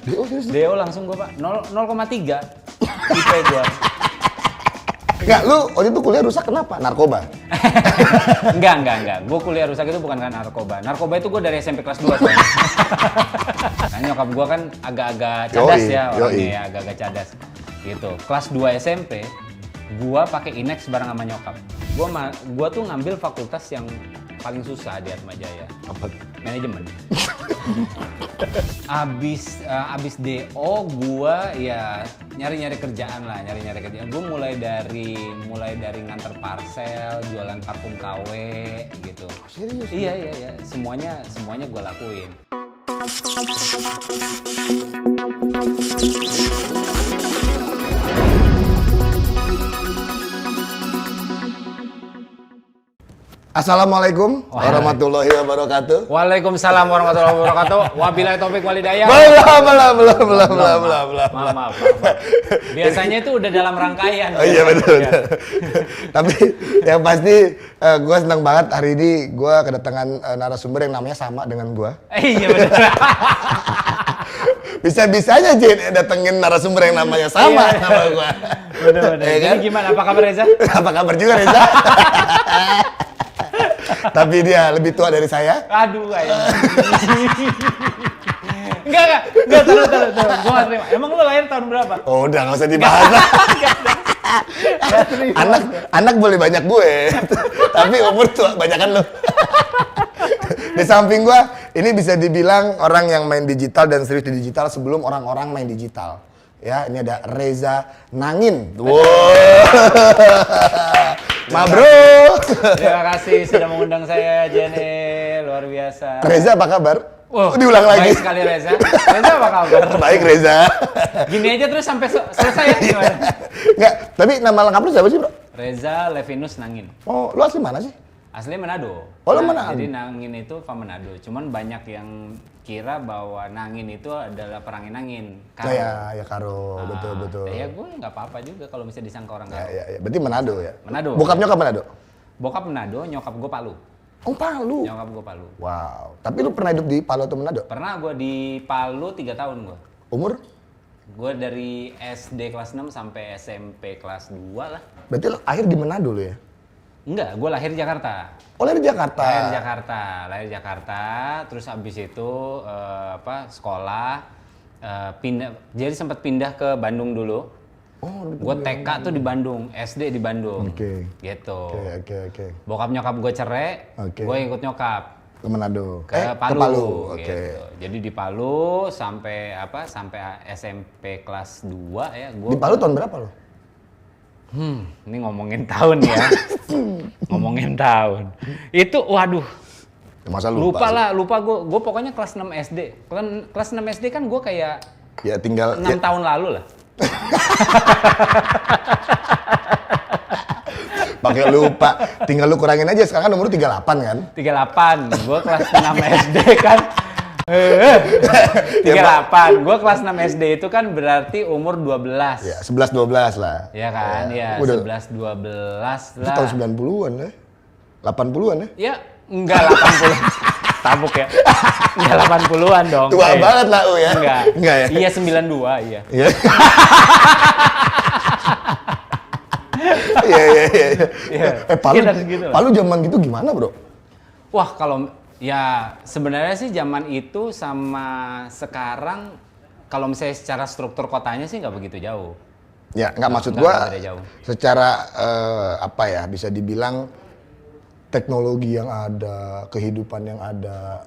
DO serius? DO langsung gue Pak, 0,3 IP gue. Enggak, lu waktu itu kuliah rusak kenapa? Narkoba? Enggak. Gue kuliah rusak itu bukan karena narkoba. Narkoba itu gue dari SMP kelas 2 soalnya. Nah, nyokap gue kan agak-agak cadas orangnya ya, agak-agak cadas. Gitu. Kelas 2 SMP, gue pakai Inex bareng sama nyokap. Gue tuh ngambil fakultas yang paling susah di Atmajaya. Apa? Manajemen. Abis DO gua ya nyari-nyari kerjaan. Gua mulai dari nganter parcel, jualan parfum KW gitu. Serius? Iya. Semuanya gua lakuin. Assalamualaikum warahmatullahi wabarakatuh. Waalaikumsalam warahmatullahi wabarakatuh. Wabillahi taufik walhidayah. Maaf. Biasanya itu udah dalam rangkaian. Oh iya betul. Tapi yang pasti gue senang banget hari ini gue kedatangan narasumber yang namanya sama dengan gue. Iya betul. Bisa-bisanya Jin datengin narasumber yang namanya sama sama gue. Bener. Jadi gimana? Apa kabar Reza? Apa kabar juga Reza? Tapi dia lebih tua dari saya. Aduh, kayak. Enggak, taruh. Gua nggak terima. Emang lu lahir tahun berapa? Oh, udah nggak usah dibahas lah. Anak boleh banyak gue, tapi umur tua banyakan lu. Di samping gue, ini bisa dibilang orang yang main digital dan serius di digital sebelum orang-orang main digital. Ya, ini ada Reza Nangin. Wow. Mabruk. Terima kasih sudah mengundang saya, Jenny. Luar biasa. Reza apa kabar? Oh, diulang lagi. Baik sekali Reza. Reza apa kabar? Baik Reza. Gini aja terus sampai selesai ya gimana? Enggak, tapi nama lengkap lu siapa sih, Bro? Reza Levinus Nangin. Oh, lu asli mana sih? Asli Manado. Oh, lu Manado. Jadi Nangin itu Pak Manado. Cuman banyak yang kira bahwa Nangin itu adalah perangin angin. Karo. Ya Karo, betul. Ya gue nggak apa-apa juga kalau misalnya disangka orang Karo. Ya. Berarti Manado ya? Manado. Bokap nyokap Manado? Bokap Manado, nyokap gue Palu. Oh, Palu? Nyokap gue Palu. Wow. Tapi lu pernah hidup di Palu atau Manado? Pernah gue di Palu 3 tahun gue. Umur? Gue dari SD kelas 6 sampai SMP kelas 2 lah. Berarti lu lahir di Manado lu ya? Enggak, gue lahir di Jakarta. Oh, lahir di Jakarta? Lahir di Jakarta, terus abis itu sekolah, pindah, jadi sempat pindah ke Bandung dulu. Oh, gue TK tuh di Bandung, SD di Bandung. Oke. Gitu. Oke. Bokap nyokap gue cerai, gue ikut nyokap. Ke Manado? Ke Palu. Ke Palu. Oke. Gitu. Jadi di Palu sampai SMP kelas 2 ya. Di Palu tahun berapa lo? Ini ngomongin tahun ya. Ngomongin tahun. Itu waduh. Masa Lupa gue pokoknya kelas 6 SD. Kelas 6 SD kan gue kayak ya tinggal 6 tahun lalu lah. Pakai lupa. Tinggal lu kurangin aja, sekarang kan umur 38 kan? 38. Gue kelas 6 SD kan. 38. Gue kelas 6 SD itu kan berarti umur 12. Ya, 11-12 lah. Iya kan? Ya, 11-12 lah. Itu tahun 90-an ya? 80-an ya? Ya, enggak 80. Tabuk ya. Enggak 80-an dong. Tua banget lah U ya? Enggak ya? Iya 92, iya. Iya. Iya. Palu zaman gitu gimana, Bro? Wah, kalau ya sebenarnya sih zaman itu sama sekarang kalau misalnya secara struktur kotanya sih nggak begitu jauh. Ya, nggak maksud gua secara apa ya, bisa dibilang teknologi yang ada, kehidupan yang ada.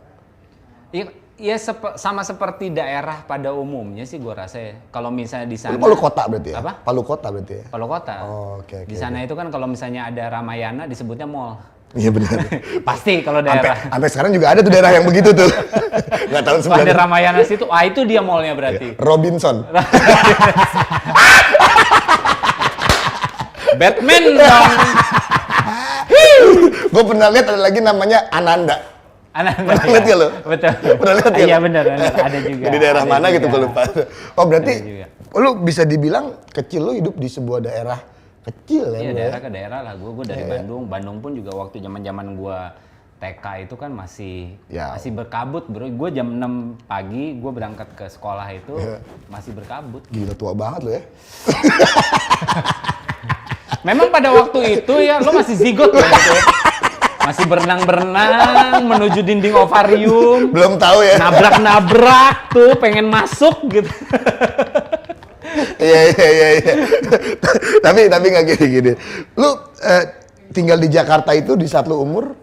Iya, sama seperti daerah pada umumnya sih gua rasa ya. Kalau misalnya di sana Palu kota berarti ya? Apa? Palu kota berarti ya? Palu kota. Oh, oke. Di sana itu kan kalau misalnya ada Ramayana disebutnya mall. Iya benar. Pasti kalau daerah. Sampai sekarang juga ada tuh daerah yang begitu tuh. Nggak tahu sebenarnya. Ada Ramayana situ, itu dia mallnya berarti. Robinson. Batman dong. Gue pernah lihat ada lagi namanya Ananda. Ananda. Pernah lihat ya lo? Betul. Pernah lihat ya? Iya benar, ada juga. Di daerah mana juga. gitu gue lupa. Oh berarti lu bisa dibilang kecil lu hidup di sebuah daerah kecil ya? Iya, daerah ke daerah lah. Gue dari Bandung. Bandung pun juga waktu zaman gue TK itu kan masih Ya. masih berkabut bro. Gue jam 6 pagi gue berangkat ke sekolah itu masih berkabut. Gila tua banget lo ya. Memang pada waktu itu ya lo masih zigot ya gitu ya. Masih berenang-berenang menuju dinding ovarium. Belum tahu ya. Nabrak-nabrak tuh pengen masuk gitu. Iya. Tapi nggak gini. Lu tinggal di Jakarta itu di saat lu umur?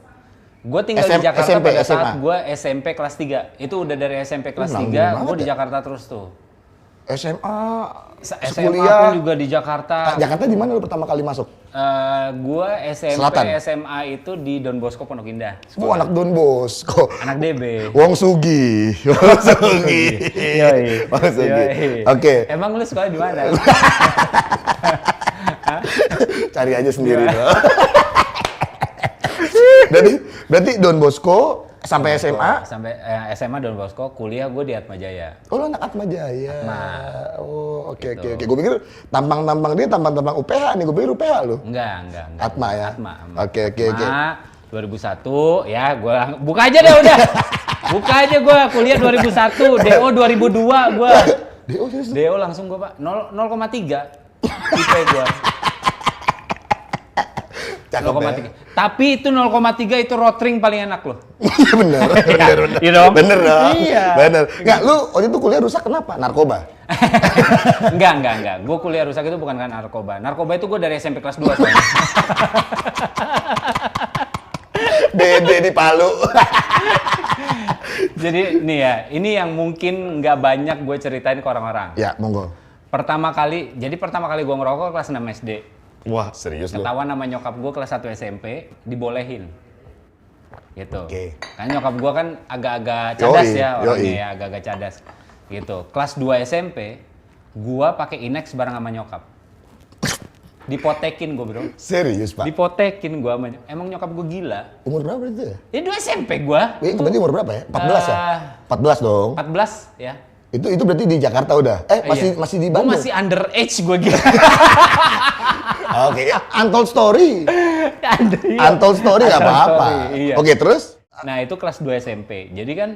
Gue tinggal di Jakarta SMP, pada SMA. saat gue SMP kelas 3. Itu udah dari SMP kelas nanggung 3, banget gue di ya. Jakarta terus tuh. SMA, SMA kuliah. pun juga di Jakarta. Jakarta di mana lu pertama kali masuk? Gue SMP, Selatan. SMA itu di Don Bosco Pondok Indah. Gua anak Don Bosco. Anak DB. Wong Sugi. Wong Sugi. Wong Sugi. Yoi. Oke. Emang lu sekolah di mana? Cari aja sendiri dong. Berarti Don Bosco sampai SMA. Sampai SMA Don Bosco, kuliah gue di Atmajaya. Oh, lu anak Atma Jaya. Atma. Oh, oke. Gitu. Gue pikir tampang-tampang dia tampang-tampang UPH nih. Gue pikir UPH lu. Enggak. Atma ya. Atma. Oke. Atma, 2001 ya gue buka aja deh udah. Buka aja gue kuliah 2001, DO 2002 gue. DO serius? DO langsung gue Pak 0,3 IP gue. Cakep ya. 0,3. Tapi itu 0,3 itu rotring paling enak loh. Iya bener. Iya dong. Bener dong. Iya. Bener. Nggak, lu waktu itu kuliah rusak kenapa? Narkoba? Enggak. Gue kuliah rusak itu bukan karena narkoba. Narkoba itu gue dari SMP kelas 2 soalnya. Dede di Palu. Jadi nih ya, ini yang mungkin nggak banyak gue ceritain ke orang-orang. Ya, monggo. Pertama kali gue ngerokok kelas 6 SD. Wah, serius lu? Ketahuan sama nyokap gue kelas 1 SMP, dibolehin. Gitu. Oke. Kan nyokap gue kan agak-agak cadas ya orangnya yoi. ya, agak-agak cadas. Gitu. Kelas 2 SMP, gue pakai Inex bareng sama nyokap. Dipotekin gue bro. Serius, Pak? Dipotekin gue sama emang nyokap gue gila. Umur berapa itu ya? Ini 2 SMP gue. Itu berarti umur berapa ya? 14 ya? 14 dong. 14 ya. Itu berarti di Jakarta udah? Masih di Gue Bandung? masih underage gue gila. Oke, untold story. Untold story nggak Untold apa-apa. story, iya. Oke, terus? Nah itu kelas 2 SMP. Jadi kan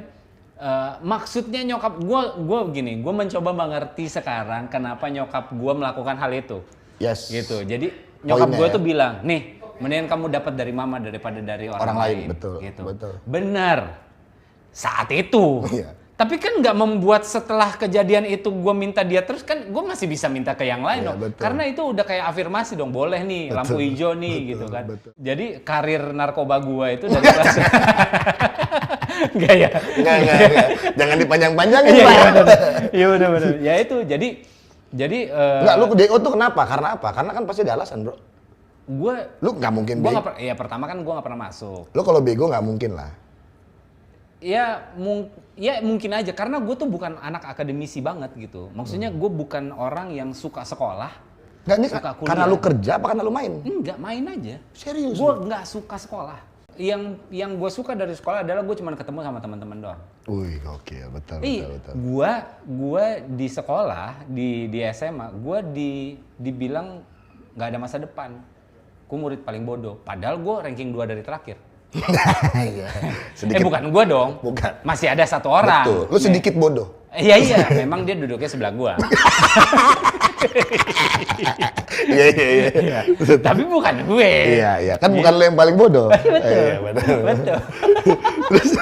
maksudnya nyokap gue begini, gue mencoba mengerti sekarang kenapa nyokap gue melakukan hal itu. Yes. Gitu. Jadi nyokap Poinnya gue ya. tuh bilang, nih mendingan kamu dapat dari mama daripada dari orang lain. Betul, Gitu. betul. Benar. Saat itu. Iya. Tapi kan nggak membuat setelah kejadian itu gue minta dia terus kan gue masih bisa minta ke yang lain Iya, dong. betul. Karena itu udah kayak afirmasi dong, boleh nih lampu hijau nih gitu kan. betul. Jadi karir narkoba gue itu dari kelas enggak ya? Enggak. Jangan dipanjang-panjangin, Iya Pak. benar. Iya benar. Ya itu jadi Enggak, lu ke DO tuh kenapa? Karena apa? Karena kan pasti ada alasan, bro. gue Lu nggak mungkin gue bego. ya pertama kan gue nggak pernah masuk. Lu kalau bego nggak mungkin lah. Ya mungkin aja karena gue tuh bukan anak akademisi banget gitu. Maksudnya gue bukan orang yang suka sekolah. Nggak, ini Suka kuliah. karena lu kerja apa karena lu main? Enggak, main aja. Serius? Gue nggak suka sekolah. Yang gue suka dari sekolah adalah gue cuma ketemu sama teman-teman doang. Wih, oke, betul. Gue di sekolah di SMA gue dibilang nggak ada masa depan. Gue murid paling bodoh. Padahal gue ranking 2 dari terakhir. Iya. Sedikit. Bukan gue dong. Bukan. Masih ada satu orang. Betul. Lu sedikit bodoh. Iya. Memang dia duduknya sebelah gue. Iya. Tapi bukan gue. Iya. Kan bukan lu yang paling bodoh. Betul. Iya, betul. Terus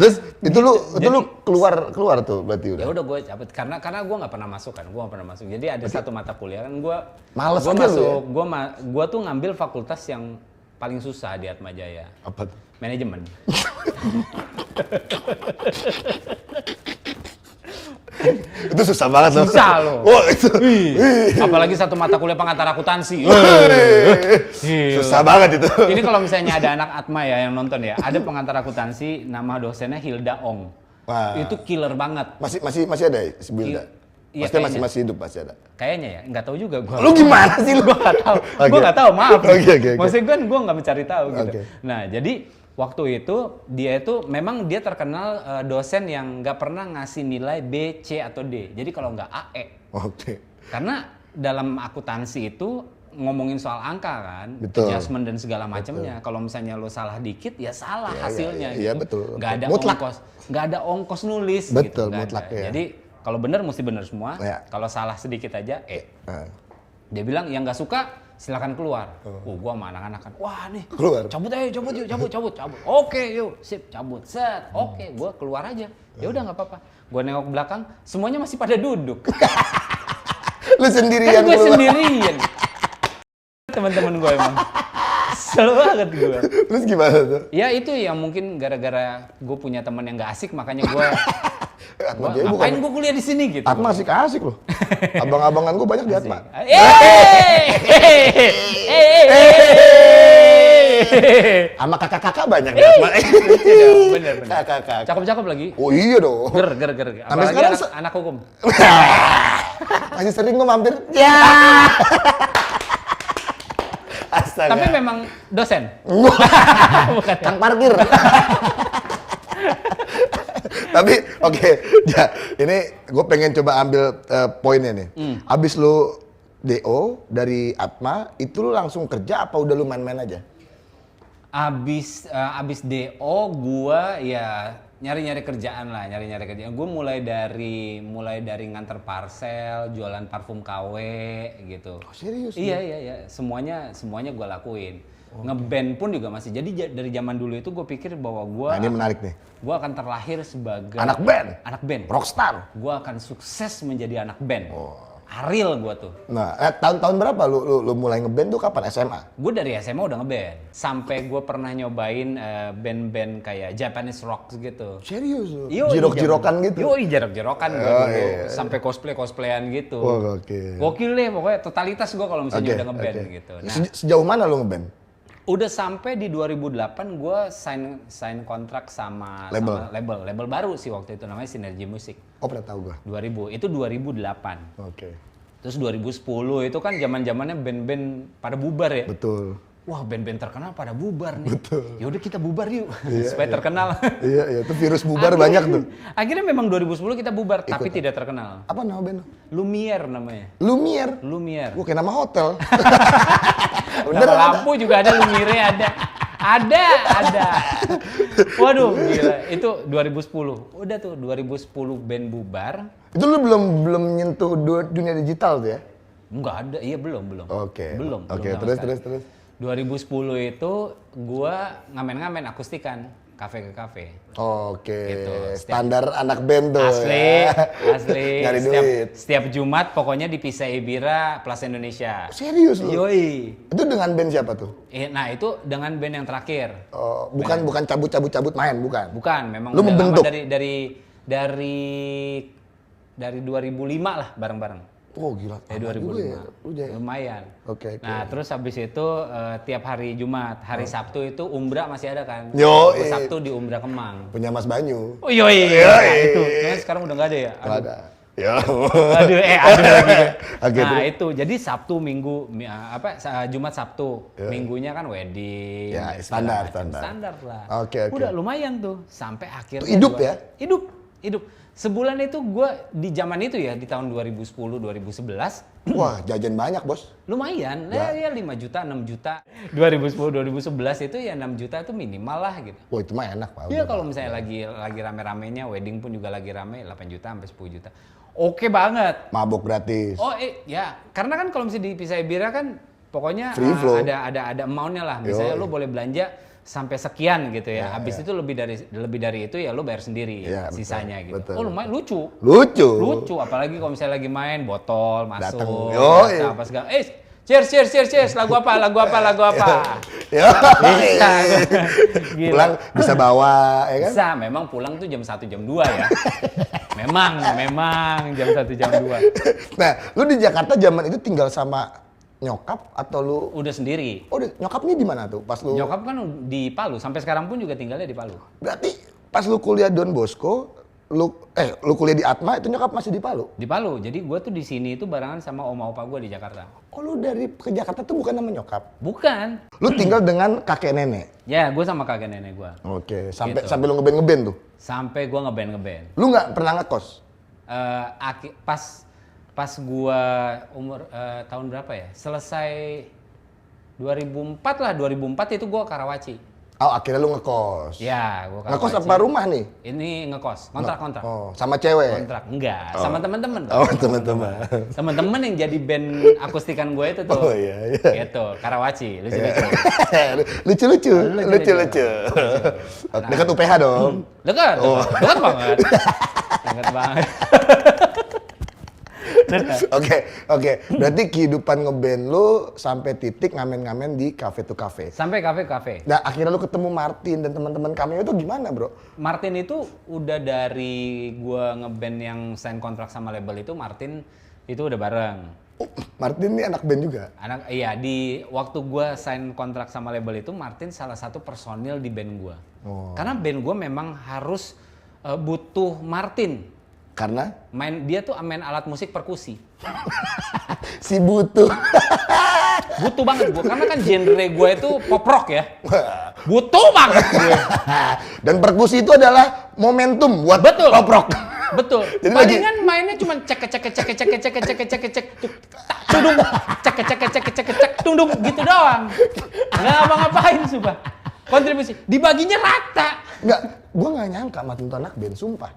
Terus itu lu keluar tuh berarti udah. ya udah gue cabut karena gue nggak pernah masuk kan. Gue nggak pernah masuk. Jadi ada satu mata kuliah kan gue Males gue aja lu masuk. ya? Gue tuh ngambil fakultas yang paling susah di Atmajaya. Apa tuh? Manajemen. Itu susah banget loh. Susah loh. Wah, itu. Apalagi satu mata kuliah pengantar akuntansi. Susah banget itu. Ini kalau misalnya ada anak Atma ya yang nonton ya, ada pengantar akuntansi nama dosennya Hilda Ong. Wah. Itu killer banget. Masih ada ya si Bilda? Iya, Pasti kayaknya. masih hidup pasti ada. Kayaknya ya, nggak tahu juga gue. Lu gimana sih lu? Gue nggak tahu. Oke. Gue nggak tahu, maaf. Oke. Maksudnya kan gue nggak mencari tahu gitu. Oke. Nah, jadi waktu itu dia memang dia terkenal dosen yang nggak pernah ngasih nilai B, C atau D. Jadi kalau nggak A, E. Oke. Karena dalam akuntansi itu ngomongin soal angka kan, Betul. adjustment dan segala macamnya. Kalau misalnya lo salah dikit ya salah hasilnya. Iya, gitu. betul. Nggak ada Mutlak. nggak ada ongkos nulis. Betul, gitu, nggak mutlak, ada. ya. Jadi kalau benar mesti benar semua. Ya. Kalau salah sedikit aja, Nah, dia bilang yang nggak suka silakan keluar. Gua sama anak-anak kan, wah nih, Keluar. cabut ayo, cabut. Oke, yuk, sip, cabut, set. Oke, gua keluar aja. Ya udah nggak apa-apa. Gua nengok ke belakang, semuanya masih pada duduk. lu sendirian Kan gue keluar. sendirian. Teman-teman gue emang. Kesel banget gue. Terus gimana tuh? Ya itu yang mungkin gara-gara gue punya teman yang gak asik makanya gue Atma dia ngapain bukan. gue kuliah di sini gitu. Atma asik loh. Abang-abangan gue banyak di Atma. Sama kakak-kakak banyak di Atma. Bener. Kakak-kakak. Cakep-cakep lagi. Oh iya dong. Ger. Sampai Apalagi sekarang anak hukum. Masih sering gue mampir. Ya. Astaga. Tapi memang dosen. Bukan. Kang parkir. Tapi oke, ya, ini gue pengen coba ambil poinnya nih. Abis lu DO dari Atma, itu lu langsung kerja apa udah lu main-main aja? Abis DO gua ya nyari-nyari kerjaan. Gue mulai dari nganter parcel, jualan parfum KW gitu. Oh, serius? Iya. Semuanya gua lakuin. Ngeband pun juga masih. Jadi dari zaman dulu itu gue pikir bahwa Nah, ini menarik nih. Gua akan terlahir sebagai Anak band? Anak band. Rockstar? Gua akan sukses menjadi anak band. Ariel gua tuh. Nah, tahun-tahun berapa lu mulai ngeband tuh kapan? SMA? Gue dari SMA udah ngeband. Sampai gue pernah nyobain band-band kayak Japanese rock gitu. Serius lu? Yoi, Jirok-jirokan gitu? Yoi, jirok-jirokan gue Oh, dulu. iya. Sampai cosplayan gitu. Oh, oke. Gokil deh pokoknya, totalitas gue kalau misalnya Oke, udah ngeband oke. gitu. Nah, Sejauh mana lu ngeband? udah sampai di 2008 gue sign kontrak sama label baru sih waktu itu, namanya Sinergi Musik. Oh, pernah tahu gua. 2000, itu 2008. Oke. Terus 2010 itu kan zaman-zamannya band-band pada bubar ya. Betul. Wah, band-band terkenal pada bubar nih. Betul. Ya udah kita bubar yuk Iya, supaya terkenal. Iya, itu virus bubar banyak tuh. Akhirnya memang 2010 kita bubar tapi tidak terkenal. Apa nama band lu? Lumiere namanya. Lumiere. Lumiere. Gua kayak nama hotel. Nama lampu juga ada, Lumiere ada. Ada. Waduh, gila. Itu 2010. Udah tuh 2010 band bubar. Itu lu belum nyentuh dunia digital tuh ya? Enggak ada. Iya, belum. Oke. Belum. Oke, belum sama terus. sekali. 2010 itu gua ngamen-ngamen akustikan kafe ke kafe. Oke. Gitu, Standar anak band tuh. Asli. Nyari setiap, duit. setiap Jumat pokoknya di Pisa Ibira Plaza Indonesia. Serius lu? Yoi. Itu dengan band siapa tuh? Nah itu dengan band yang terakhir. Oh, bukan cabut main, bukan? Bukan, memang Lu udah membentuk? lama dari 2005 lah bareng-bareng. Oh gila. Dari lama 2005. juga ya? Lu Lumayan. Oke. Nah, terus habis itu tiap hari Jumat, hari Sabtu itu Umbra masih ada kan? Yo, Hari Sabtu di Umbra Kemang. Punya Mas Banyu. Oh iya, nah, itu. Nah, sekarang udah nggak ada ya? Nggak ada. Ya. Aduh lagi. Oke, Nah terus? itu jadi Sabtu Minggu Jumat Sabtu minggunya kan wedding. Ya, segala standar. macam. Standar lah. Oke. Udah lumayan tuh sampai akhirnya. Itu hidup ya? Hidup. Sebulan itu gue di zaman itu ya di tahun 2010 2011 Wah, jajan banyak, Bos. lumayan ya 5 juta 6 juta 2010 2011 itu ya 6 juta itu minimal lah gitu. Wah, itu mah enak, Pak. Iya kalau misalnya lagi rame-ramenya wedding pun juga lagi rame 8 juta sampai 10 juta. Oke banget. Mabok gratis. Oh ya, karena kan kalau misalnya di Pisa Ibira kan pokoknya Free flow. ada amount-nya lah. Misalnya lo boleh belanja sampai sekian gitu ya. Habis itu lebih dari itu ya lo bayar sendiri Ya, betul, sisanya gitu. betul. Oh lumayan lucu. Lucu. Apalagi kalau misalnya lagi main botol masuk. Dateng. Yoi. Apa segala. Cheers. Lagu apa? Ya. Bisa. Gila. Pulang bisa bawa, ya kan? Bisa, memang pulang tuh jam 1 jam 2 ya. memang jam 1 jam 2. Nah, lu di Jakarta zaman itu tinggal sama nyokap atau lu? Udah sendiri. Oh, nyokapnya di mana tuh? Pas lu? Nyokap kan di Palu, sampai sekarang pun juga tinggalnya di Palu. Berarti pas lu kuliah Don Bosco, lu kuliah di Atma itu nyokap masih di Palu? Di Palu, jadi gue tuh di sini itu barengan sama oma opa gue di Jakarta. Oh, lu dari ke Jakarta tuh bukan sama nyokap? Bukan. Lu tinggal dengan kakek nenek? Ya, gue sama kakek nenek gue. Oke, sampai Gitu. sampai lu ngeband tuh? Sampai gue ngeband. Lu nggak pernah ngekos? Pas Pas gua umur tahun berapa ya? Selesai 2004 lah, 2004 itu gua Karawaci. Oh, akhirnya lu ngekos. Ya, gua Karawaci. Ngekos apa rumah nih? Ini ngekos, kontrak. Oh, sama cewek? Kontrak, enggak, sama teman-teman. Oh, teman-teman. Teman-teman yang jadi band akustikan gue itu tuh. Oh iya, iya. Gitu, Karawaci, lucu-lucu. Lucu-lucu. Dekat UPH dong. Dekat banget. Dekat banget. Oke. Berarti kehidupan ngeband lu sampai titik ngamen-ngamen di cafe to cafe. Sampai kafe. Nah, akhirnya lu ketemu Martin dan teman-teman Cameo itu gimana, Bro? Martin itu udah dari gua ngeband yang sign kontrak sama label itu, Martin itu udah bareng. Oh, Martin ini anak band juga? Iya, di waktu gua sign kontrak sama label itu, Martin salah satu personil di band gua. Oh. Karena band gua memang harus butuh Martin. Karena? Dia tuh main alat musik perkusi. Si butuh. Butuh banget gue, karena kan genre gue itu pop rock ya. Butuh banget gue. Dan perkusi itu adalah momentum buat Betul. pop rock. Betul. Jadi Palingan mainnya cuma cek tudung, cek tudung gitu doang. Nggak ngapa-ngapain sumpah. Kontribusi dibaginya rata. Enggak, gua nggak nyangka Martin itu anak band, sumpah.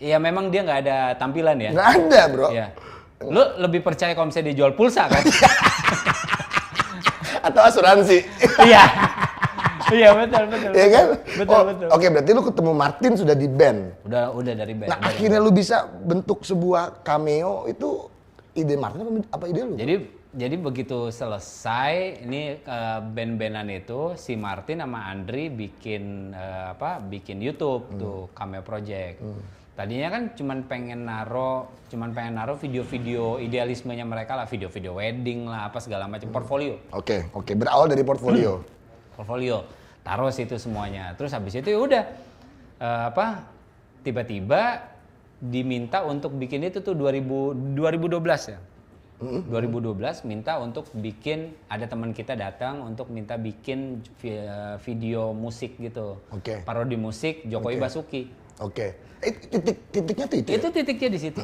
Iya, memang dia nggak ada tampilan ya. Nggak ada, Bro. Iya. Lu lebih percaya kalau misalnya dia jual pulsa kan? Atau asuransi. Iya. Iya, betul. Iya kan? Betul. Oke, berarti lu ketemu Martin sudah di band. Udah dari band. Nah, akhirnya lu bisa bentuk sebuah Cameo, itu ide Martin apa ide lu? Jadi begitu selesai ini band-bandan itu, si Martin sama Andri bikin bikin YouTube tuh Cameo Project. Tadinya kan cuman pengen naro video-video idealismenya mereka lah, video-video wedding lah, apa segala macam, portfolio. Oke, berawal dari portfolio. Portfolio. Taruh situ semuanya. Terus habis itu ya udah tiba-tiba diminta untuk bikin itu tuh 2012 ya. 2012 minta untuk bikin, ada teman kita datang untuk minta bikin video musik gitu. Oke. Parodi musik Jokowi Basuki. Oke. Titiknya tuh itu. Itu titiknya di situ.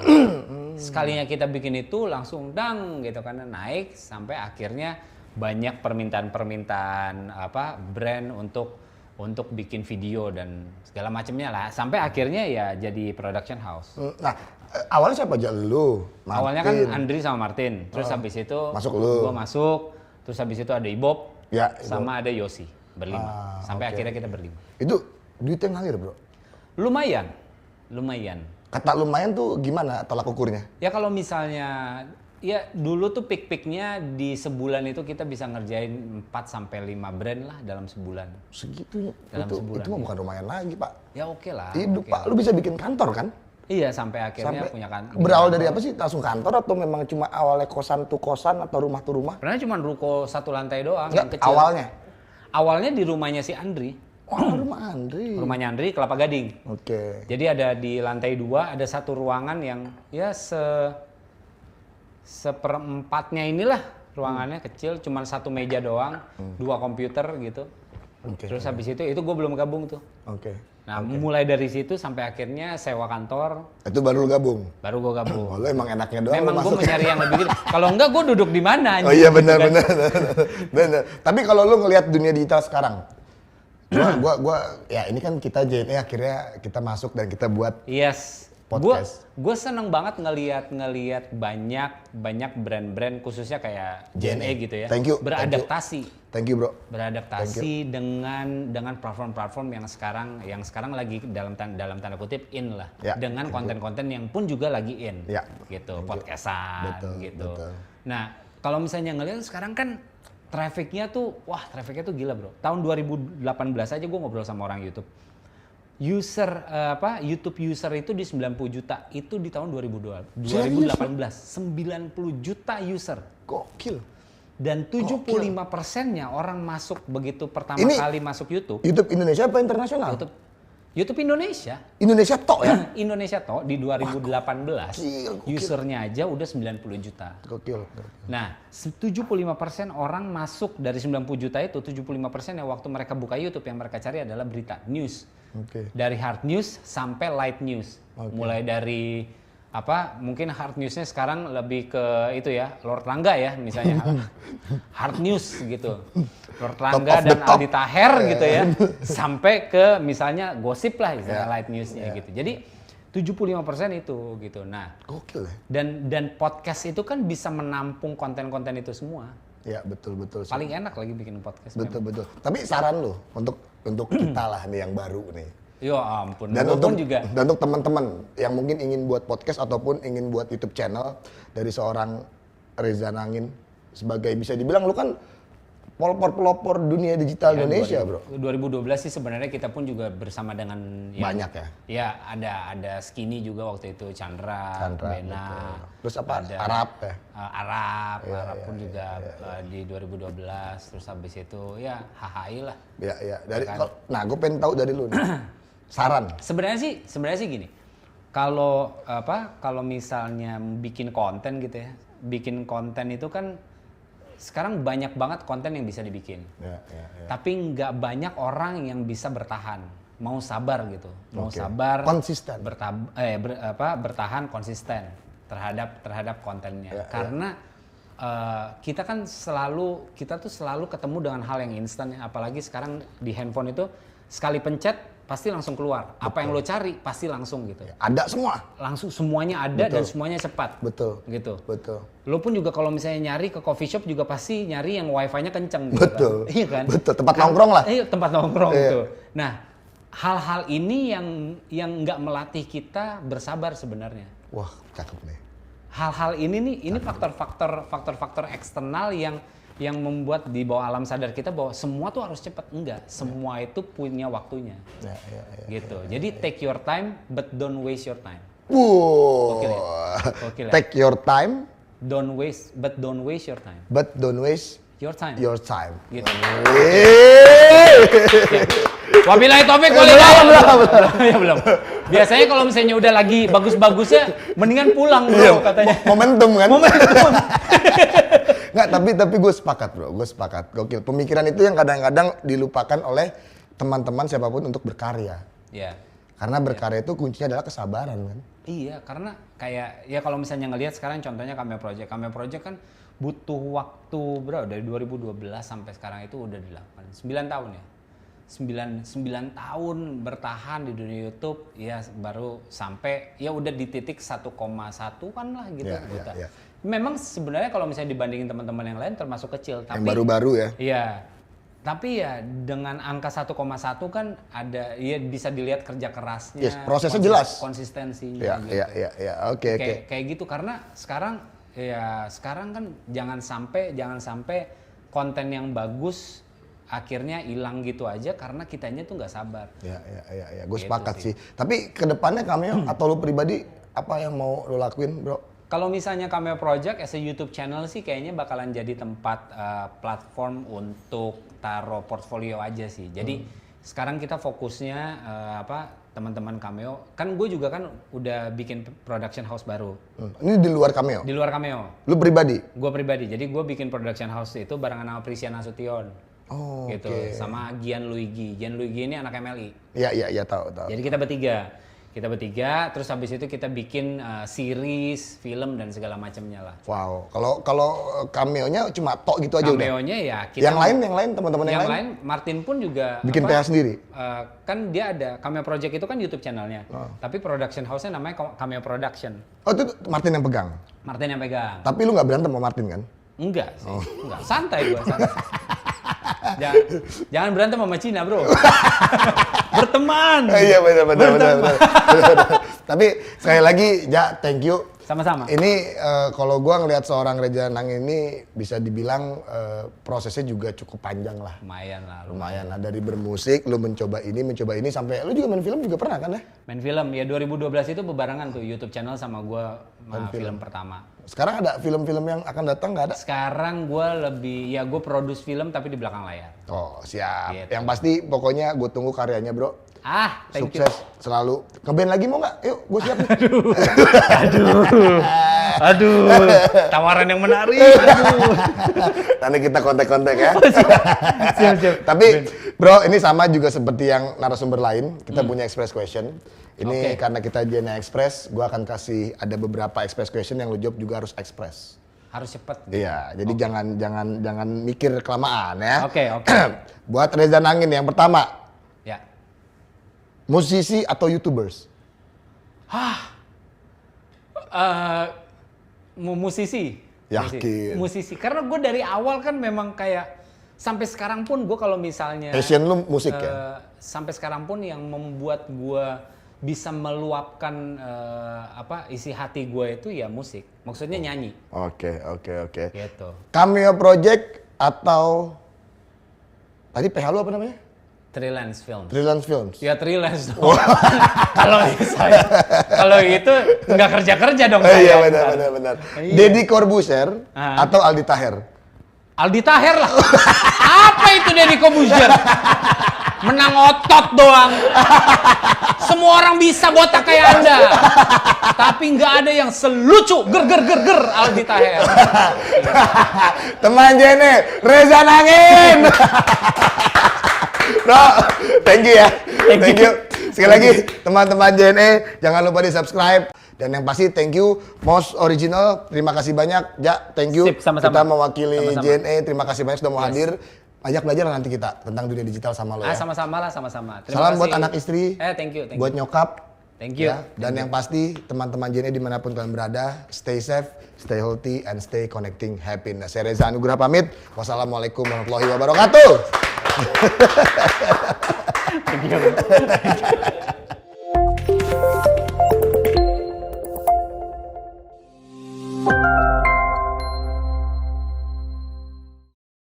Sekalinya kita bikin itu langsung dang gitu, karena naik sampai akhirnya banyak permintaan brand untuk bikin video dan segala macamnya lah, sampai akhirnya ya jadi production house. Nah, awalnya siapa aja lu? Martin. Awalnya kan Andri sama Martin, terus habis itu masuk lu. gua masuk, terus habis itu ada Ibob, Ya, sama ada Yosi, berlima. Sampai akhirnya kita berlima. Itu duitnya ngalir, Bro. Lumayan. Kata lumayan tuh gimana tolak ukurnya? Ya kalau misalnya, ya dulu tuh peak-peaknya di sebulan itu kita bisa ngerjain 4 sampai 5 brand lah dalam sebulan. Segitunya. Dalam sebulan, itu mah bukan lumayan lagi, Pak. Ya oke lah. Hidup, oke Pak. lah. Lu bisa bikin kantor kan? Iya, sampai akhirnya punya kantor. Berawal dari apa sih? Langsung kantor atau memang cuma awalnya kosan tuh kosan atau rumah tuh rumah? Sebenarnya cuma ruko 1 lantai doang. Enggak, yang kecil. Awalnya di rumahnya si Andri. Rumah Andri. Rumahnya Andri, Kelapa Gading. Oke. Jadi ada di lantai 2 ada satu ruangan yang ya seperempatnya inilah ruangannya, kecil, cuma 1 meja doang, 2 komputer gitu. Terus habis itu gue belum gabung tuh. Nah, mulai dari situ sampai akhirnya sewa kantor. Itu baru lu gabung? Baru gue gabung. Oh, lu emang enaknya doang. Memang gue mencari yang lebih gitu. Kalau enggak gue duduk di mana? Oh iya, benar. Tapi kalau lu ngelihat dunia digital sekarang, gua ya ini kan kita JNE akhirnya kita masuk dan kita buat podcast. Gue seneng banget ngelihat banyak brand-brand khususnya kayak JNE gitu ya. Thank you. Beradaptasi. Thank you, Bro. Beradaptasi dengan platform-platform yang sekarang lagi dalam tanda kutip in lah. Ya, dengan konten-konten yang pun juga lagi in. Ya. Gitu, podcastan gitu. Betul. Nah, kalau misalnya ngelihat sekarang kan trafficnya tuh gila, Bro. Tahun 2018 aja gue ngobrol sama orang YouTube. YouTube user itu di 90 juta. Itu di tahun 2018. 90 juta user. Gokil. Dan 75%-nya orang masuk begitu pertama kali masuk YouTube. YouTube Indonesia apa internasional? YouTube Indonesia. Indonesia tok ya? Indonesia tok di 2018. Gokil. Usernya aja udah 90 juta. Gokil. Nah, 75% orang masuk dari 90 juta itu, 75% yang waktu mereka buka YouTube yang mereka cari adalah berita, news. Dari hard news sampai light news. Mulai dari mungkin hard newsnya sekarang lebih ke itu ya, Lord Rangga ya misalnya. Hard news gitu. Lord Rangga dan Aldi Taher gitu ya. Sampai ke misalnya gosip lah istilah light newsnya gitu. Jadi 75% itu gitu. Nah, gokil ya. Dan podcast itu kan bisa menampung konten-konten itu semua. Ya, betul. Paling enak lagi bikin podcast. Betul. Tapi saran lo untuk kita lah nih yang baru nih. Ya ampun. Dan untuk teman-teman yang mungkin ingin buat podcast ataupun ingin buat YouTube channel dari seorang Reza Nangin sebagai bisa dibilang lu kan pelopor dunia digital Indonesia, bro. 2012 sih sebenarnya kita pun juga bersama dengan banyak ya. Ya ada Skinny juga waktu itu, Chandra Bena. Betul. Terus apa? Ada, Arab ya. Arab pun juga di 2012. Terus habis itu ya HHI lah. Ya. Nah, gue pengen tahu dari lu nih. Saran. Sebenarnya sih gini. Kalau misalnya bikin konten gitu ya. Bikin konten itu kan sekarang banyak banget konten yang bisa dibikin. Ya. Tapi nggak banyak orang yang bisa bertahan. Mau sabar gitu. Mau sabar. Konsisten. Bertahan konsisten terhadap kontennya. Karena kita tuh selalu ketemu dengan hal yang instan ya. Apalagi sekarang di handphone itu sekali pencet pasti langsung keluar. Apa yang lo cari pasti langsung gitu. Ada semua. Langsung semuanya ada dan semuanya cepat. Betul. Gitu. Betul. Lo pun juga kalau misalnya nyari ke coffee shop juga pasti nyari yang wifi-nya kenceng gitu. Betul. Kan? Iya kan? Betul. Tempat nongkrong lah. Iya, tempat nongkrong gitu. Nah, hal-hal ini yang nggak melatih kita bersabar sebenarnya. Wah, cakep nih. Hal-hal ini nih, ini faktor-faktor eksternal yang membuat di bawah alam sadar kita bahwa semua tuh harus cepat. Enggak, semua itu punya waktunya. Gitu. Jadi take your time but don't waste your time. Okey ya? Take your time don't waste your time. But don't waste your time. Gitu. Wabillahi taufik wal hidayah. Ya belum. Biasanya kalau misalnya udah lagi bagus-bagusnya mendingan pulang bro katanya. Momentum kan? Nggak, tapi gue sepakat bro, gokil. Pemikiran itu yang kadang-kadang dilupakan oleh teman-teman siapapun untuk berkarya. Iya. Karena berkarya itu kuncinya adalah kesabaran kan. Iya, karena kayak ya kalau misalnya ngelihat sekarang contohnya Cameo Project kan butuh waktu dari 2012 sampai sekarang itu udah 9 tahun ya. 9 tahun bertahan di dunia YouTube ya baru sampai ya udah di titik 1,1 kan lah gitu. Ya. Memang sebenarnya kalau misalnya dibandingin teman-teman yang lain termasuk kecil, tapi yang baru-baru ya. Iya. Tapi ya dengan angka 1,1 kan ada ya bisa dilihat kerja kerasnya. Yes, prosesnya jelas. Konsistensinya gitu. Iya. Oke. Kayak gitu karena sekarang kan jangan sampai konten yang bagus akhirnya hilang gitu aja karena kitanya tuh nggak sabar. Iya. Gue sepakat sih. Tapi kedepannya Cameo atau lu pribadi apa yang mau lu lakuin, bro? Kalau misalnya Cameo Project as a YouTube channel sih kayaknya bakalan jadi tempat platform untuk taruh portfolio aja sih. Jadi sekarang kita fokusnya teman-teman Cameo. Kan gue juga kan udah bikin production house baru. Ini di luar Cameo? Di luar Cameo. Lu pribadi? Gue pribadi. Jadi gue bikin production house itu barengan sama Prisia Nasution. Oh, gitu. Okay. Sama Gian Luigi. Gian Luigi ini anak MLI. Iya, tahu. Jadi kita bertiga, terus habis itu kita bikin series, film dan segala macamnya lah. Wow, kalau cameo-nya cuma tok gitu aja udah. Cameo-nya ya kita. Yang lain teman-teman yang lain. Martin pun juga bikin PH sendiri. Kan dia ada Cameo Project itu kan YouTube channelnya. Tapi production house-nya namanya Cameo Production. Oh, itu Martin yang pegang. Martin yang pegang. Tapi lu nggak berantem sama Martin kan? Enggak sih. Enggak, santai gua. Jangan berantem sama Cina, bro. Berteman. Iya benar. Tapi sekali lagi, thank you. Sama-sama. Ini kalau gua ngelihat seorang Reza Nangin ini bisa dibilang prosesnya juga cukup panjang lah. Lumayan lah dari bermusik, lu mencoba ini sampai lu juga main film juga pernah kan ya? Main film ya 2012 itu bebarengan tuh YouTube channel sama gua film pertama. Sekarang ada film-film yang akan datang nggak ada? Sekarang gue produce film tapi di belakang layar. Oh siap. Gitu. Yang pasti pokoknya gue tunggu karyanya bro. Thank Sukses you. Selalu. Ngeband lagi mau nggak? Yuk, gue siap. Aduh. Tawaran yang menarik. Aduh. Nanti kita kontak-kontak ya. Siap. Tapi Bro, ini sama juga seperti yang narasumber lain. Kita punya express question. Ini Oke. karena kita JNE Express, gua akan kasih ada beberapa express question yang lu jawab juga harus express. Harus cepet. Iya, jadi jangan mikir kelamaan ya. Oke. Buat Reza Nangin yang pertama, Ya. musisi atau YouTubers? Musisi. Yakin. Musisi. Karena gue dari awal kan memang kayak sampai sekarang pun gue kalau misalnya Passion lu musik ya? sampai sekarang pun yang membuat gue bisa meluapkan isi hati gue itu ya musik. Maksudnya nyanyi. Oke. Gitu. Cameo project atau tadi PH lu apa namanya? Freelance film. Freelance Films. Ya freelance dong. Kalau itu nggak kerja dong. Iya saya. benar. Iya. Deddy Corbuzier Ah. atau Aldi Taher? Aldi Taher lah. Apa itu Deddy Corbuzier? Menang otot doang. Semua orang bisa botak kayak Anda. Tapi nggak ada yang selucu ger Aldi Taher. Teman JNE, Reza Nangin. Bro, thank you ya. Thank you. Sekali lagi teman-teman JNE, jangan lupa di subscribe. Dan yang pasti thank you Most Original, terima kasih banyak. Ja, thank you. Sip, sama-sama. Kita mewakili Sama-sama. JNE, terima kasih banyak sudah mau hadir. Banyak belajar lah nanti kita tentang dunia digital sama lo ya. Sama-sama. Terima Salam kasih. buat anak istri. Thank you. Buat nyokap. Thank you. Ya, dan yang pasti teman-teman JNE dimanapun kalian berada, stay safe, stay healthy, and stay connecting happiness. Saya Reza Anugrah pamit. Wassalamualaikum warahmatullahi wabarakatuh. Thank you.